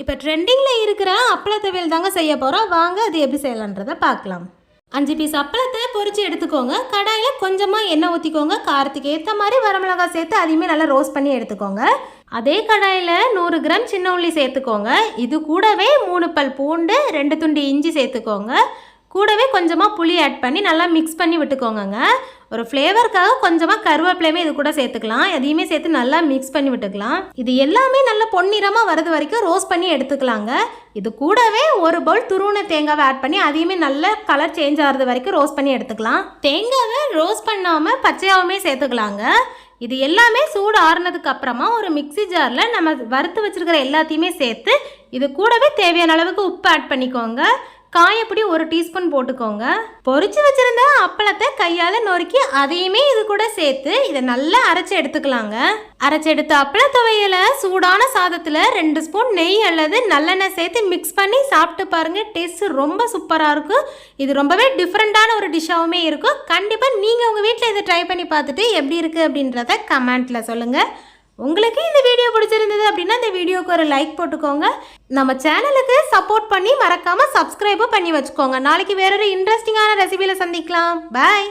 இப்போ ட்ரெண்டிங்கில் இருக்கிற அப்பள துவையல் தாங்க செய்ய போகிறோம். வாங்க அது எப்படி செய்யலான்றதை பார்க்கலாம். 5 பீஸ் அப்பளத்தை பொரித்து எடுத்துக்கோங்க. கடாயில் கொஞ்சமாக எண்ணெய் ஊற்றிக்கோங்க. காரத்துக்கு ஏற்ற மாதிரி வரமிளகாய் சேர்த்து அதையுமே நல்லா ரோஸ்ட் பண்ணி எடுத்துக்கோங்க. அதே கடாயில் 100 கிராம் சின்ன உள்ளி சேர்த்துக்கோங்க. இது கூடவே 3 பல் பூண்டு, 2 துண்டு இஞ்சி சேர்த்துக்கோங்க. கூடவே கொஞ்சமாக புளி ஆட் பண்ணி நல்லா மிக்ஸ் பண்ணி விட்டுக்கோங்க. ஒரு ஃப்ளேவருக்காக கொஞ்சமாக கருவேப்பிலையுமே இது கூட சேர்த்துக்கலாம். எதையுமே சேர்த்து நல்லா மிக்ஸ் பண்ணி விட்டுக்கலாம். இது எல்லாமே நல்ல பொன்னிறமாக வரது வரைக்கும் ரோஸ்ட் பண்ணி எடுத்துக்கலாங்க. இது கூடவே ஒரு பவுல் துருவன தேங்காவை ஆட் பண்ணி அதையுமே நல்ல கலர் சேஞ்ச் ஆகிறது வரைக்கும் ரோஸ்ட் பண்ணி எடுத்துக்கலாம். தேங்காவை ரோஸ்ட் பண்ணாமல் பச்சையாகவுமே சேர்த்துக்கலாங்க. இது எல்லாமே சூடு ஆறுனதுக்கு அப்புறமா ஒரு மிக்ஸி ஜாரில் நம்ம வறுத்து வச்சுருக்கிற எல்லாத்தையுமே சேர்த்து இது கூடவே தேவையான அளவுக்கு உப்பு ஆட் பண்ணிக்கோங்க. காயப்பொடி 1 டீஸ்பூன் போட்டுக்கோங்க. பொரிச்சு வச்சிருந்த அப்பளத்தை கையால் நொறுக்கி அதையுமே இது கூட சேர்த்து இதை நல்லா அரைச்சி எடுத்துக்கலாங்க. அரைச்சி எடுத்த அப்பள துவையலை சூடான சாதத்தில் 2 ஸ்பூன் நெய் அல்லது நல்லெண்ணெய் சேர்த்து மிக்ஸ் பண்ணி சாப்பிட்டு பாருங்கள். டேஸ்ட் ரொம்ப சூப்பராக இருக்கும். இது ரொம்பவே டிஃப்ரெண்ட்டான ஒரு டிஷ்ஷாகவுமே இருக்கும். கண்டிப்பாக நீங்கள் உங்கள் வீட்டில் இதை ட்ரை பண்ணி பார்த்துட்டு எப்படி இருக்குது அப்படின்றத கமெண்ட்டில் சொல்லுங்கள். உங்களுக்கு இந்த வீடியோ பிடிச்சிருந்தது அப்படின்னா இந்த வீடியோக்கு ஒரு லைக் போட்டுக்கோங்க. நம்ம சேனலுக்கு சப்போர்ட் பண்ணி மறக்காமல் சப்ஸ்கிரைபும் பண்ணி வச்சுக்கோங்க. நாளைக்கு வேறொரு இன்ட்ரெஸ்டிங்கான ரெசிபியில் சந்திக்கலாம். பாய்.